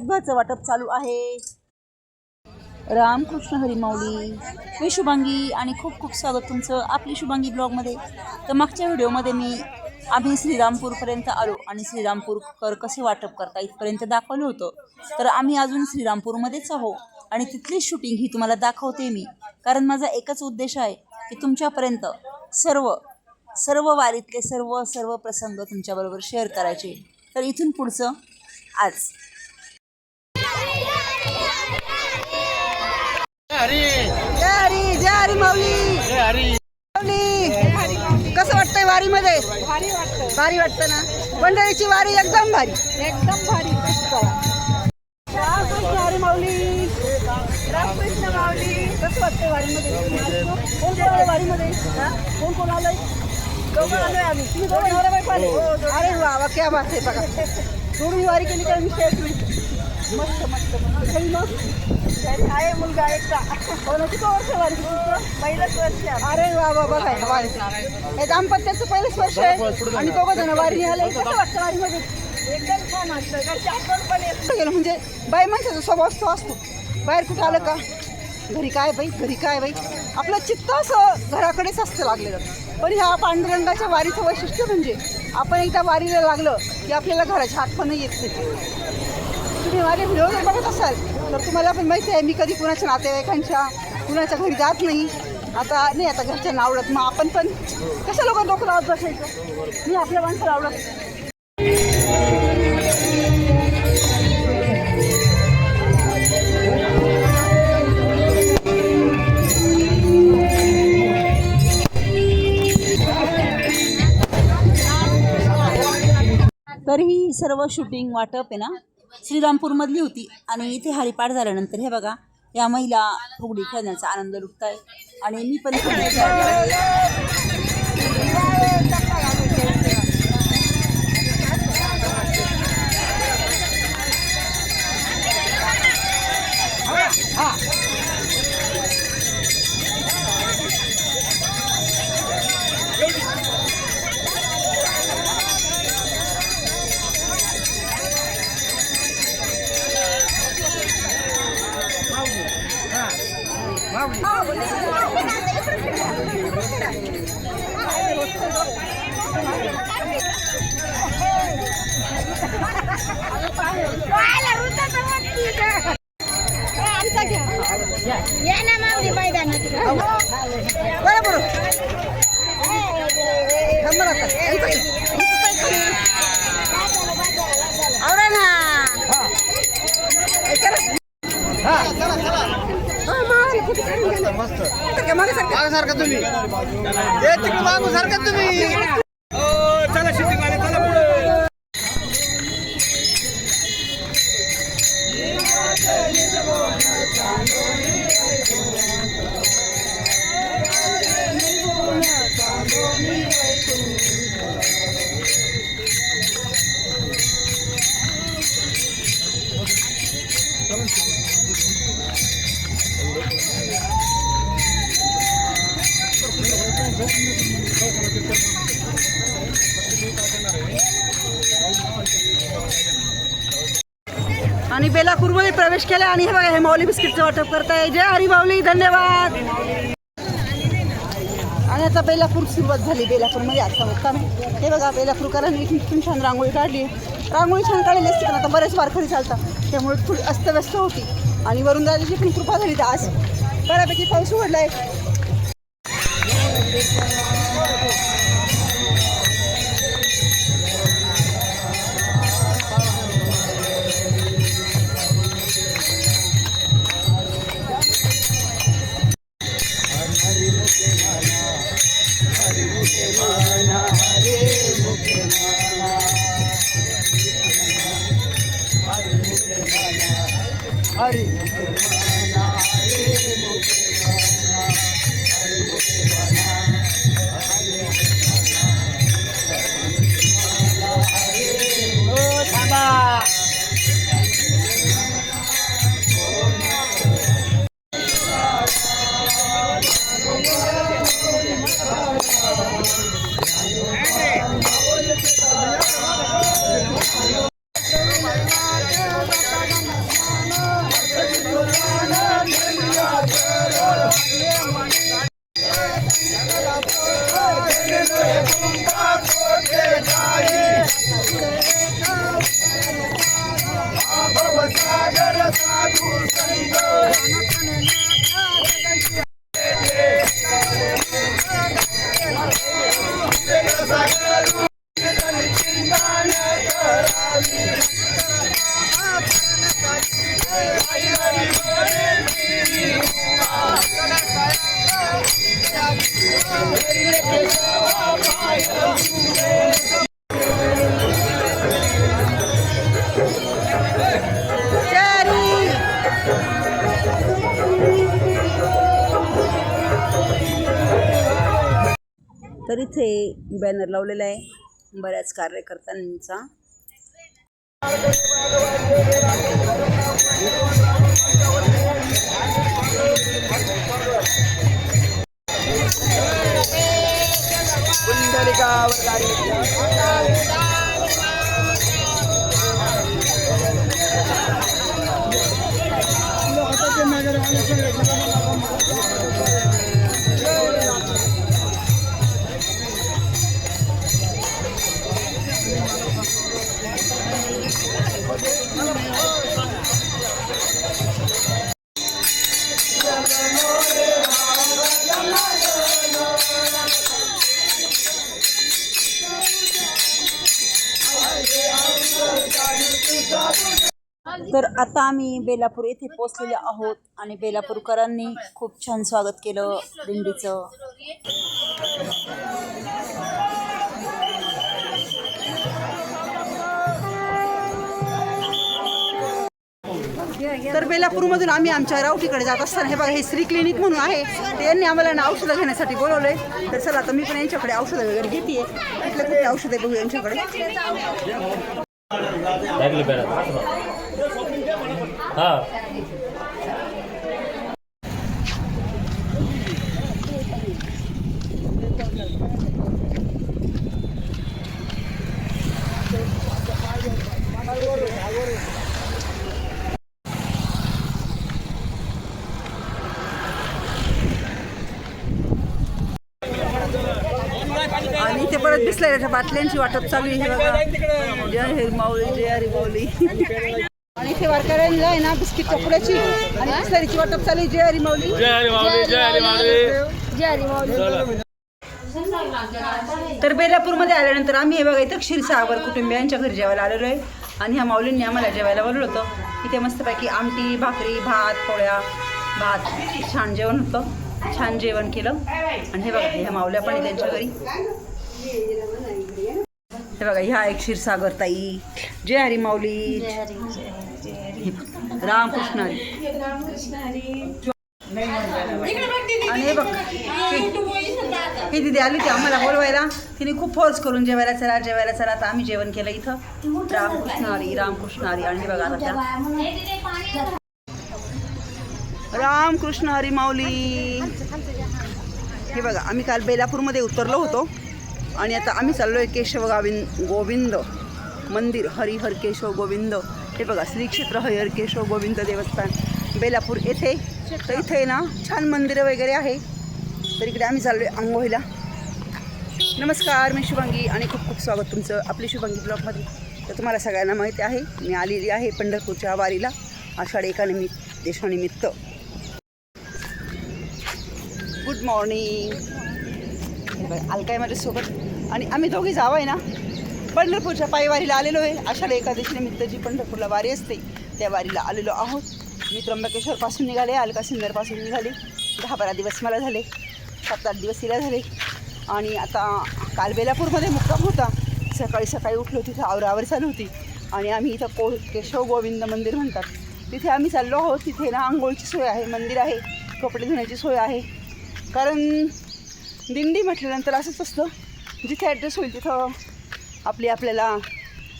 दुधाचं वाटप चालू आहे। रामकृष्ण हरी माऊली, मी शुभांगी आणि खूप खूप स्वागत तुमचं आपली शुभांगी ब्लॉगमध्ये। तर मागच्या व्हिडिओमध्ये आम्ही श्रीरामपूरपर्यंत आलो आणि श्रीरामपूरकर कसे वाटप करता इथपर्यंत दाखवलं होतं। तर आम्ही अजून श्रीरामपूरमध्येच आहो आणि तिथली शूटिंग ही तुम्हाला दाखवते मी, कारण माझा एकच उद्देश आहे की तुमच्यापर्यंत सर्व वारीतले सर्व प्रसंग तुमच्याबरोबर शेअर करायचे। तर इथून पुढचं आज जय हरी माऊली, कसं वाटतंय वारीमध्ये? भारी वाटतं ना। पंढरीची वारी एकदम भारी रामकृष्ण हरी माऊली, रामकृष्ण माऊली, कसं वाटतंय वारीमध्ये? कोण वारीमध्ये? कोण आलंय? दोघं आलोय आम्ही। तुम्ही दोघं नवरा बायको आले? अरे वा, क्या बात आहे। बघा, दोन्ही वारी केली तर मी शेअर मस्त आहे। मुलगा एकटा किती वर्ष वारी? पहिलंच वर्ष। अरे वा, बघा हे दाम्पत्याचं पहिलंच वर्ष आहे आणि दोघं जण वारी आले। कसं वाटतं वारीमध्ये? एकदम छान वाटतं। पण एकटं गेलं म्हणजे बाई माणसाचा स्वभाव तो असतो, बाहेर कुठं आलं का घरी काय बाई आपलं चित्त असं घराकडेच असतं लागलेलं। पण ह्या पांडुरंगाच्या वारीचं वैशिष्ट्य म्हणजे आपण एकदा वारीला लागलं की आपल्याला घराच्या हात पण येत नाही। तुम्ही माझे व्हिडिओ जर बघत असाल तर तुम्हाला पण माहिती आहे मी कधी कुणाच्या नातेवाईकांच्या कुणाच्या घरी जात नाही। आता घरच्यांना आवडत, मग आपण पण कशा लोकांना डोकं लावत बसायचं? मी आपल्या माणसाला आवडत। तर ही सर्व शूटिंग वाटप आहे ना श्रीरामपूरमधली होती आणि इथे हरिपाठ झाल्यानंतर हे बघा या महिला फुगडी खेळण्याचा आनंद लुटताय आणि मी पण सारखा तुम्ही सारखा तुम्ही चला शूटिंग आले, चला पुढे। आणि बेलापूरमध्ये प्रवेश केला आणि हे बघा हे माऊली बिस्किटचं वाटप करताय। जय हरी माऊली, धन्यवाद। आणि आता बेलापूर सुरुवात झाली। बेलापूरमध्ये आता मुक्काम आहे। हे बघा बेलापूरकरांनी इथून छान रांगोळी काढली। रांगोळी छान काढलेली असते पण आता बरेच वारकरी चालतात त्यामुळे थोडी अस्तव्यस्त होती आणि वरून दादाची पण कृपा झाली तर आज बऱ्यापैकी पाऊस उघडलाय। तर इथे बॅनर लावलेला आहे बऱ्याच कार्यकर्त्यांचा. तर आता आम्ही बेलापूर येथे पोहोचलेले आहोत आणि बेलापूरकरांनी खूप छान स्वागत केलं दिंडीचं. तर बेलापूरमधून आम्ही आमच्या रावटीकडे जात असताना हे बघा हे श्री क्लिनिक म्हणून आहे, त्यांनी आम्हाला ना औषधं घेण्यासाठी बोलवलंय. तर चला आता मी पण यांच्याकडे औषधं वगैरे घेते. कुठले कुठले औषधं बघू यांच्याकडे. आणि इथे परत बिस्लरीच्या बाटल्यांची वाटप चालू आहे. जय हरी माऊली, जय हरी माऊली. आणि इथे वारकऱ्यांना आहे ना बिस्किटच्या पुड्याची आणि बिस्लरीची वाटप चालू आहे. जय हरी माऊली, जय हरी माऊली, जय हरी माऊली, जय हरी माऊली. तर बेलापूरमध्ये आल्यानंतर आम्ही हे बघा इथं क्षीरसागर कुटुंबियांच्या घरी जेवायला आलेलो आहे. आणि ह्या माऊलींनी आम्हाला जेवायला बोलवलं होतं. इथे मस्तपैकी आमटी, भाकरी, भात, पोळ्या, भात, छान जेवण होतं. छान जेवण केलं. आणि हे बघा ह्या माऊल्या पण त्यांच्या घरी. हे बघा ह्या एक क्षीरसागर ताई, जय हरी माऊली, रामकृष्ण हरी. आणि हे बघ ही दिदी आली होती आम्हाला बोलवायला. तिने खूप फोर्स करून जेवायला चला, जेवायला चला. आता आम्ही जेवण केलं इथं. रामकृष्ण हरी, रामकृष्ण हरी. आणि हे बघा आता त्या रामकृष्ण हरी माऊली. हे बघा आम्ही काल बेलापूरमध्ये उतरलो होतो आणि आता आम्ही चाललो आहे केशव गोविंद मंदिर, हरिहर केशव गोविंद. हे बघा श्री क्षेत्र हरिहर केशव गोविंद देवस्थान बेलापूर येथे. तर इथे ना छान मंदिरं वगैरे आहे. तर इकडे आम्ही चाललो आहे आंघोळीला. नमस्कार, मी शुभांगी आणि खूप खूप स्वागत तुमचं आपली शुभांगी ब्लॉगमध्ये. तर तुम्हाला सगळ्यांना माहिती आहे मी आलेली आहे पंढरपूरच्या वारीला आषाढ एकादशीनिमित्त. Good morning. अलकाय माझ्यासोबत आणि आम्ही दोघी जावं आहे ना पंढरपूरच्या पायवारीला आलेलो आहे. आषाढ एकादशीनिमित्त जी पंढरपूरला वारी असते त्या वारीला आलेलो आहोत. मी त्र्यंबकेश्वरपासून निघाले, अलका सिन्नरपासून निघाले. 10-12 दिवस मला झाले, 7-8 दिवस तिला झाले. आणि आता काल बेलापूरमध्ये मुक्काम होता. सकाळी उठलो, तिथं आवरावर चालू होती. आणि आम्ही इथं केशव गोविंद मंदिर म्हणतात तिथे आम्ही चाललो आहोत. तिथे ना आंघोळीची सोय आहे, मंदिर आहे, कपडे धुण्याची सोय आहे. कारण दिंडी म्हटल्यानंतर असंच असतं, जिथे ॲड्रेस होईल तिथं आपल्याला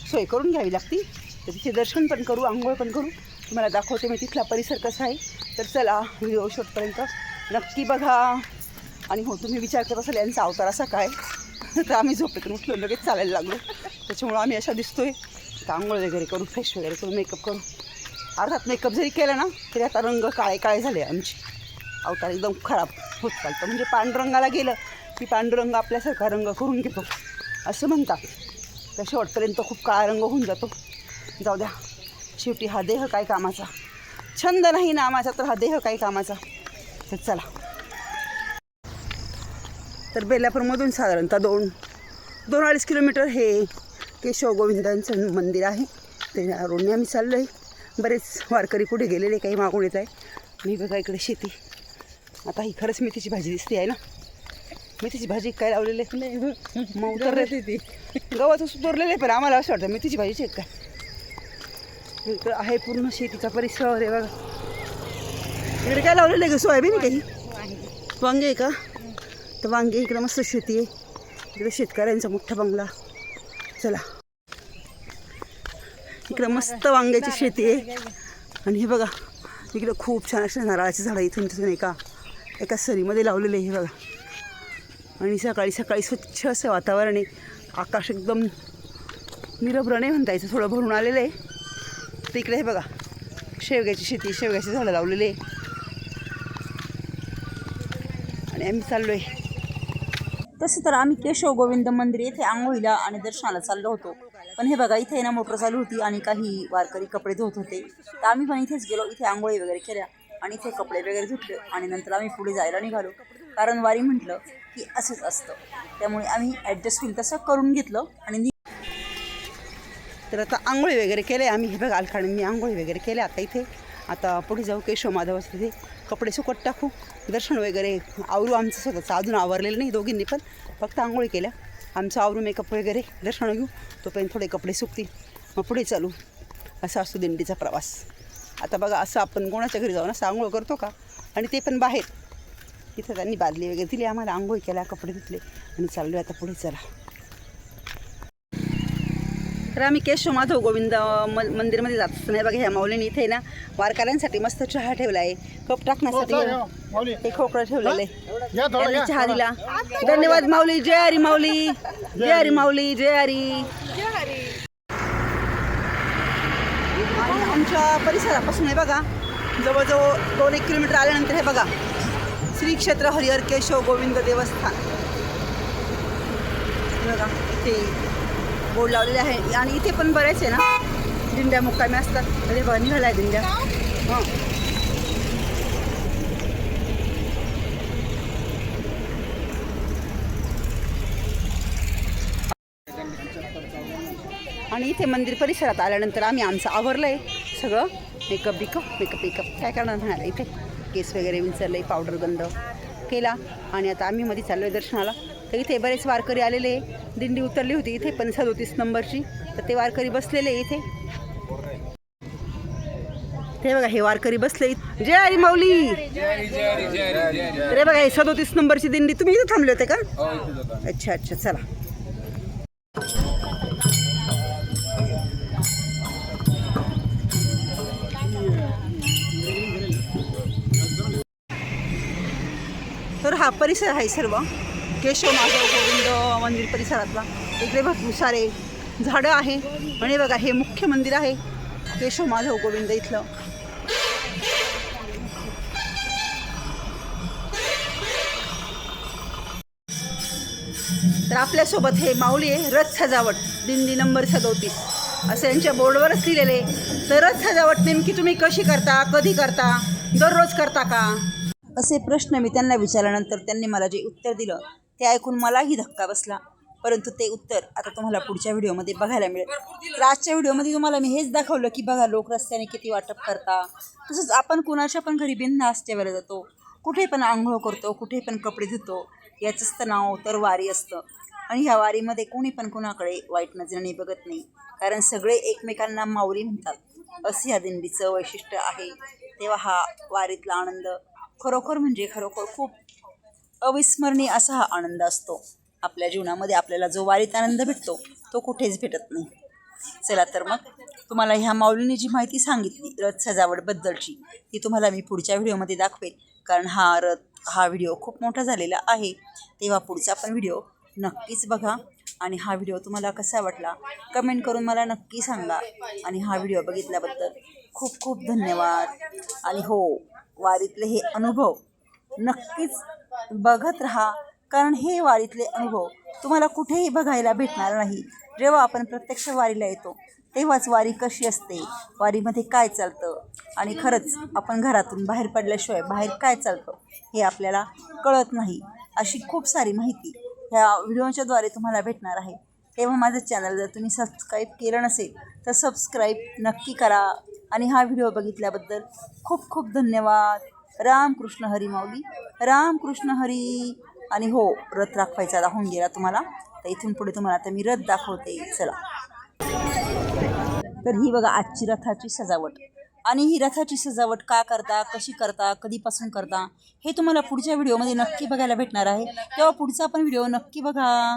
सोय करून घ्यावी लागते. तर तिथे दर्शन पण करू, आंघोळ पण करू. तुम्हाला दाखवते मी तिथला परिसर कसा आहे. तर चला व्हिडिओ शेवटपर्यंत नक्की बघा. आणि हो तुम्ही विचार करत असाल यांचा अवतार असा काय, तर आम्ही झोपेतून उठलो लगेच चालायला लागलो. त्याच्यामुळं आम्ही अशा दिसतोय. तर आंघोळ वगैरे करू, फ्रेश वगैरे करू, मेकअप करू. अर्थात मेकअप जरी केला ना तरी आता रंग काळे झाले आमचे. अवतार एकदम खराब होत चालतं. म्हणजे पांडुरंगाला गेलं की पांडुरंग आपल्यासारखा रंग करून घेतो असं म्हणतात. तर शेवटपर्यंत खूप काळा रंग होऊन जातो. जाऊ द्या, शेवटी हा देह काय कामाचा. छंद नाही नामाचा तर हा देह काय कामाचा. तर चला. तर बेलापूरमधून साधारणतः 2-2.5 किलोमीटर हे केशव गोविंदांचं मंदिर आहे. त्या रोडने आम्ही चाललो आहे. बरेच वारकरी पुढे गेलेले, काही मागून येत आहे. मी बघा इकडे शेती. आता ही खरंच मेथीची भाजी दिसते आहे ना. मेथीची भाजी काय लावलेली आहे मग उतरले ती गव्हाचं सुतरलेलं आहे. पण आम्हाला असं वाटतं मेथीची भाजीची आहेत काय. इकडं आहे पूर्ण शेतीचा परिसर आहे बघा. इकडे काय लावलेलं आहे का, सोयाबीन काही वांगे आहे का. तर वांगे इकडं मस्त शेती आहे. इकडे शेतकऱ्यांचा मोठा बंगला. चला, इकडं मस्त वांग्याची शेती आहे. आणि हे बघा इकडं खूप छान अशा नारळाची झाडं इथून तिथून एका सरीमध्ये लावलेले आहे. हे बघा, आणि सकाळी सकाळी स्वच्छ असं वातावरण आहे. आकाश एकदम निरभ्र नाही म्हणता यायचं, थोडं भरून आलेलं आहे. तर इकडे हे बघा शेवग्याची शेती, शेवग्याची झाडं लावलेली आहे. आणि आम्ही चाललो आहे. तसं तर आम्ही केशव गोविंद मंदिर येथे आंघोळीला आणि दर्शनाला चाललो होतो. पण हे बघा इथे ना मोटर चालू होती आणि काही वारकरी कपडे धुत होते. तर आम्ही पण इथेच गेलो, इथे आंघोळी वगैरे केल्या आणि इथे कपडे वगैरे धुतले आणि नंतर आम्ही पुढे जायला निघालो. कारण वारी म्हटलं की असंच असतं, त्यामुळे आम्ही ॲडजस्ट होईल तसं करून घेतलं. आणि तर आता आंघोळी वगैरे केले आम्ही. हे बघा अलखाडींनी आंघोळी वगैरे केल्या. आता पुढे जाऊ केशव माधव तिथे कपडे सुकत टाकू, दर्शन वगैरे आवरू. आमचं स्वतःचं अजून आवरलेलं नाही, दोघींनी पण फक्त आंघोळी केल्या. आमचं आवरू मेकअप वगैरे दर्शन घेऊ, तोपर्यंत थोडे कपडे सुकतील, मग पुढे चालू. असा असतो दिंडीचा प्रवास. आता बघा असं आपण कोणाच्या घरी जाऊन असं आंघोळ करतो का, आणि ते पण बाहेर. इथं त्यांनी बादली वगैरे दिली आम्हाला, आंघोळी केल्या, कपडे धुतले आणि चाललो आता पुढे. चला, तर आम्ही केशव माधव गोविंद मंदिरमध्ये जात असताना हे बघा ह्या माऊलीने इथे ना वारकऱ्यांसाठी मस्त चहा ठेवला आहे. कप टाकण्यासाठी हे खोकळं ठेवलेलं आहे. त्यांनी चहा दिला. धन्यवाद माऊली. जय हरी माऊली, जय हरी माऊली, जय हरी. आणि आमच्या परिसरापासून हे बघा जवळजवळ 2-1 किलोमीटर आल्यानंतर हे बघा श्री क्षेत्र हरिहर केशव गोविंद देवस्थान बघा इथे बोर्ड लावलेले आहे. आणि इथे पण बरेच आहे ना दिंड्या मुक्कामी असतात. अरे बघा निघाला आहे दिंड्या. हां, आणि इथे मंदिर परिसरात आल्यानंतर आम्ही आमचं आवरलं आहे सगळं. मेकअप काय करणार म्हणाला. इथे केस वगैरे विंचरलं आहे, पावडर गंध केला आणि आता आम्ही मध्ये चाललो आहे दर्शनाला. तर इथे बरेच वारकरी आलेले. दिंडी उतरली होती इथे पण 37 नंबरची, तर ते वारकरी बसलेले इथे. ते बघा हे वारकरी बसले. जय हरी माऊली. अरे बघा हे 37 नंबरची दिंडी. तुम्ही इथे थांबले होते का? अच्छा अच्छा, चला. तर हा परिसर आहे सर्व केशव माधव गोविंद मंदिर परिसरातला. इकडे भरपूर सारे झाडं आहे. आणि बघा हे मुख्य मंदिर आहे केशव माधव गोविंद इथलं. तर आपल्यासोबत हे माऊली आहे. रथ सजावट दिंडी नंबर 37 असं यांच्या बोर्डवरच लिहिलेले. तर रथ सजावट नेमकी तुम्ही कशी करता, कधी करता, दररोज करता का, असे प्रश्न मी त्यांना विचारल्यानंतर त्यांनी मला जे उत्तर दिलं ते ऐकून मलाही धक्का बसला. परंतु ते उत्तर आता तुम्हाला पुढच्या व्हिडिओमध्ये बघायला मिळेल. तर आजच्या व्हिडिओमध्ये तुम्हाला मी हेच दाखवलं की बघा लोक रस्त्याने किती वाटप करता. तसंच आपण कुणाच्या पण घरी बिनधास्त जेवायला जातो, कुठे पण आंघोळ करतो, कुठे पण कपडे धुतो. याचंच तर नाव तर वारी असतं. आणि ह्या वारीमध्ये कोणी पण कुणाकडे वाईट नजरेने बघत नाही, कारण सगळे एकमेकांना माऊली म्हणतात. असं ह्या दिंडीचं वैशिष्ट्य आहे. तेव्हा हा वारीतला आनंद खरोखर म्हणजे खरोखर खूप अविस्मरणीय असा हा आनंद असतो. आपल्या जीवनामध्ये आपल्याला जो वारीत आनंद भेटतो तो कुठेच भेटत नाही. चला तर मग तुम्हाला ह्या माऊलीने जी माहिती सांगितली रथ सजावटबद्दलची ती तुम्हाला मी पुढच्या व्हिडिओमध्ये दाखवेल. कारण हा व्हिडिओ खूप मोठा झालेला आहे. तेव्हा पुढचा पण व्हिडिओ नक्कीच बघा. आणि हा व्हिडिओ तुम्हाला कसा वाटला कमेंट करून मला नक्की सांगा. आणि हा व्हिडिओ बघितल्याबद्दल खूप खूप धन्यवाद. आणि हो, वारीतले हे अनुभव नक्कीच बघत राहा, कारण हे वारीतले अनुभव तुम्हाला कुठेही बघायला भेटणार नाही. जेव्हा आपण प्रत्यक्ष वारीला येतो तेव्हाच वारी कशी असते, वारीमध्ये काय चालतं आणि खरंच आपण घरातून बाहेर पडल्याशिवाय बाहेर काय चालतं हे आपल्याला कळत नाही. अशी खूप सारी माहिती ह्या व्हिडिओच्या द्वारे तुम्हाला भेटणार आहे. तेव्हा माझं चॅनल जर तुम्ही सबस्क्राईब केलं नसेल तर सबस्क्राईब नक्की करा. आणि हा व्हिडिओ बघितल्याबद्दल खूप खूप धन्यवाद. रामकृष्ण हरी माऊली, रामकृष्ण हरी. आणि हो, रथ दाखवायचा होऊन गेला तुम्हाला, तर इथून पुढे तुम्हाला आता मी रथ दाखवते. चला, तर ही बघा आजची रथाची सजावट. आणि ही रथाची सजावट का करता, कशी करता, कधीपासून करता हे तुम्हाला पुढच्या व्हिडिओमध्ये नक्की बघायला भेटणार आहे. तेव्हा पुढचा पण व्हिडिओ नक्की बघा.